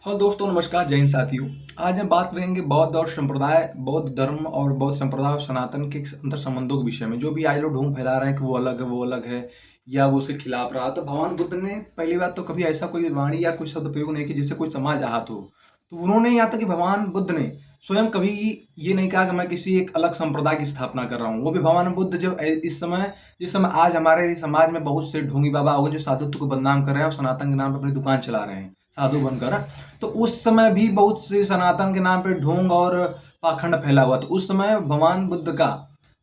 Hello दोस्तों, नमस्कार, जय हिंद साथियों। आज हम बात करेंगे बौद्ध और संप्रदाय, बौद्ध धर्म और बौद्ध संप्रदाय और सनातन के अंतर संबंधों के विषय में। जो भी आज लोग ढोंग फैला रहे हैं कि वो अलग है या वो उसके खिलाफ रहा, तो भगवान बुद्ध ने पहली बात तो कभी ऐसा कोई वाणी या कोई शब्द प्रयोग नहीं किया जिससे कोई समाज आहत हो। तो उन्होंने यहाँ तक कि भगवान बुद्ध ने स्वयं कभी ये नहीं कहा कि मैं किसी एक अलग संप्रदाय की स्थापना कर रहा हूँ। वो भी भगवान बुद्ध जब इस समय जिस समय आज हमारे समाज में बहुत से ढोंगी बाबा हो गए जो साधुत्व को बदनाम कर रहे हैं और सनातन के नाम पर अपनी दुकान चला रहे हैं साधु बनकर। तो उस समय भी बहुत से सनातन के नाम पे ढोंग और पाखंड फैला हुआ। तो उस समय भगवान बुद्ध का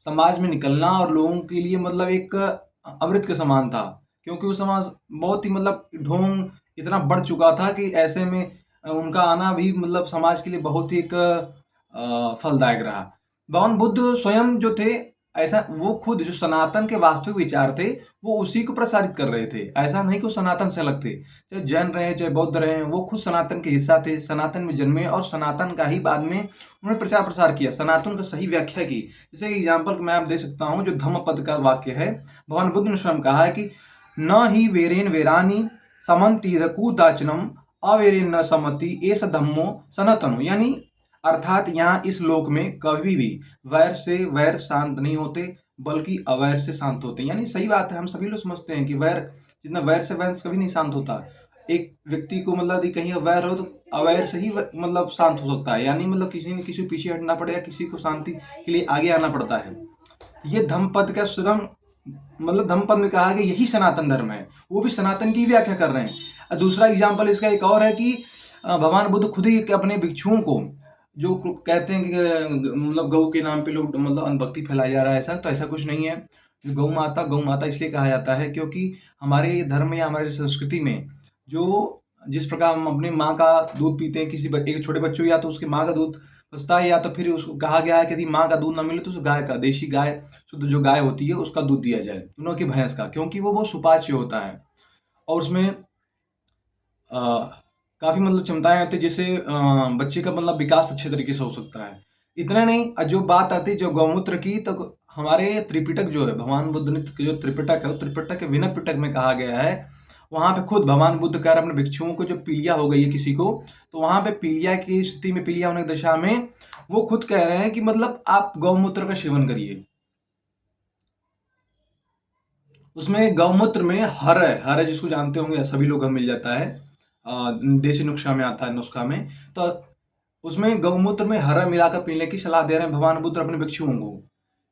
समाज में निकलना और लोगों के लिए मतलब एक अमृत के समान था, क्योंकि उस समय बहुत ही मतलब ढोंग इतना बढ़ चुका था कि ऐसे में उनका आना भी मतलब समाज के लिए बहुत ही एक फलदायक रहा। भगवान बुद्ध स्वयं जो थे, ऐसा वो खुद जो सनातन के वास्तविक विचार थे वो उसी को प्रसारित कर रहे थे। ऐसा नहीं कि वो सनातन से अलग थे। चाहे जैन रहे चाहे बौद्ध रहे, वो खुद सनातन के हिस्सा थे, सनातन में जन्मे और सनातन का ही बाद में उन्होंने प्रचार प्रसार किया, सनातन का सही व्याख्या की। जैसे एग्जाम्पल मैं आप दे सकता हूँ, जो धम्म पद का वाक्य है, भगवान बुद्ध ने स्वयं कहा है कि न ही वेरेन वेरानी समन्ति दाचनम अवेरेन न समति एस धम्मो सनातनो। यानी अर्थात यहाँ इस लोक में कभी भी वैर से वैर शांत नहीं होते, बल्कि अवैर से शांत होते हैं। यानी सही बात है, हम सभी लोग समझते हैं कि वैर जितना वैर से वैर कभी नहीं शांत होता। एक व्यक्ति को मतलब यदि कहीं वैर हो तो अवैर से ही मतलब शांत हो सकता है। यानी मतलब किसी न किसी को पीछे हटना पड़ेगा, किसी को शांति के लिए आगे आना पड़ता है। ये धम्मपद का सुगम मतलब धम्मपद में कहा कि यही सनातन धर्म है, वो भी सनातन की व्याख्या कर रहे हैं। दूसरा एग्जाम्पल इसका एक और है कि भगवान बुद्ध खुद ही अपने भिक्षुओं को जो कहते हैं कि मतलब गौ के नाम पे लोग मतलब अनभक्ति फैलाई जा रहा है, ऐसा तो ऐसा कुछ नहीं है। गौ माता इसलिए कहा जाता है क्योंकि हमारे धर्म या हमारी संस्कृति में जो जिस प्रकार हम अपनी माँ का दूध पीते हैं, किसी एक छोटे बच्चों या तो उसकी माँ का दूध बचता है, या तो फिर उसको कहा गया है कि यदि माँ का दूध ना मिले तो उस गाय का, देशी गाय शुद्ध जो गाय होती है उसका दूध दिया जाए, दोनों की भैंस का, क्योंकि वो बहुत सुपाच्य होता है और उसमें काफ़ी मतलब क्षमताएं होती है, जिससे बच्चे का मतलब विकास अच्छे तरीके से हो सकता है। इतना नहीं, जो बात आती है जो गौमूत्र की, तो हमारे त्रिपिटक जो है, भगवान बुद्ध ने जो त्रिपिटक है, वो त्रिपिटक के विनय पिटक में कहा गया है। वहाँ पे खुद भगवान बुद्ध कह रहे अपने भिक्षुओं को, जो पीलिया हो गई है किसी को, तो वहाँ पे पीलिया की स्थिति में, पीलिया होने की दशा में वो खुद कह रहे हैं कि मतलब आप गौमूत्र का सेवन करिए। उसमें गौमूत्र में हर है जिसको जानते होंगे सभी लोग, मिल जाता है देसी नुस्खा में आता है, नुस्खा में। तो उसमें गौमूत्र में हरा मिलाकर पीने की सलाह दे रहे हैं भगवान बुद्ध अपने भिक्षुओं को।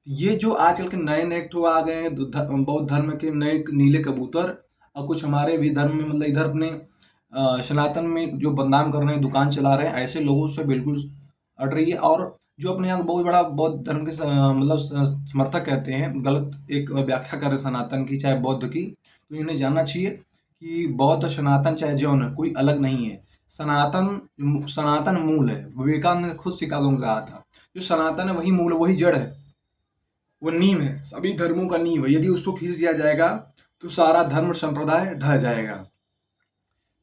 ये जो आजकल के नए नए ठो आ गए हैं बौद्ध धर्म के नए नीले कबूतर, और कुछ हमारे भी धर्म में मतलब इधर अपने सनातन में जो बदनाम कर रहे हैं, दुकान चला रहे हैं, ऐसे लोगों से बिल्कुल हट रही है। और जो अपने यहाँ को बहुत बड़ा बौद्ध धर्म के मतलब समर्थक कहते हैं, गलत एक व्याख्या कर रहे हैं सनातन की चाहे बौद्ध की, तो इन्हें जानना चाहिए कि बौद्ध सनातन चाहे जौन है, कोई अलग नहीं है। सनातन सनातन मूल है। विवेकानंद ने खुद शिकागो में कहा था, जो सनातन है वही मूल, वही जड़ है, वो नींव है, सभी धर्मों का नींव है। यदि उसको खींच दिया जाएगा तो सारा धर्म संप्रदाय ढह जाएगा।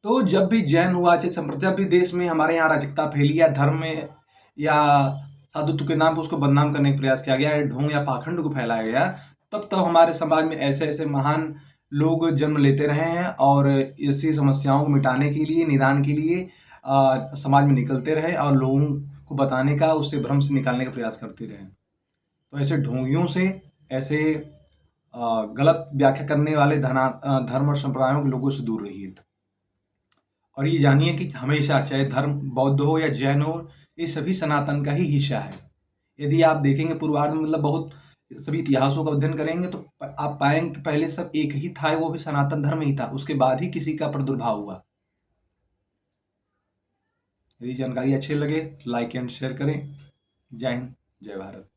तो जब भी जैन हुआ, चाहे संप्रदाय, जब भी देश में हमारे यहाँ अराजकता फैली या धर्म में या साधुत्व के नाम पर उसको बदनाम करने का प्रयास किया गया, या ढोंग या पाखंड को फैलाया गया, तब हमारे समाज में ऐसे ऐसे महान लोग जन्म लेते रहे हैं और इसी समस्याओं को मिटाने के लिए, निदान के लिए समाज में निकलते रहे और लोगों को बताने का, उससे भ्रम से निकालने का प्रयास करते रहे। तो ऐसे ढोंगियों से, ऐसे गलत व्याख्या करने वाले धर्म और संप्रदायों के लोगों से दूर रहिए। और ये जानिए कि हमेशा चाहे धर्म बौद्ध हो या जैन हो, ये सभी सनातन का ही हिस्सा है। यदि आप देखेंगे पूर्वार्ध में मतलब बहुत सभी इतिहासों का अध्ययन करेंगे तो आप पाएंगे कि पहले सब एक ही था, वो भी सनातन धर्म ही था, उसके बाद ही किसी का प्रादुर्भाव हुआ। यदि जानकारी अच्छी लगे तो लाइक एंड शेयर करें। जय हिंद, जय भारत।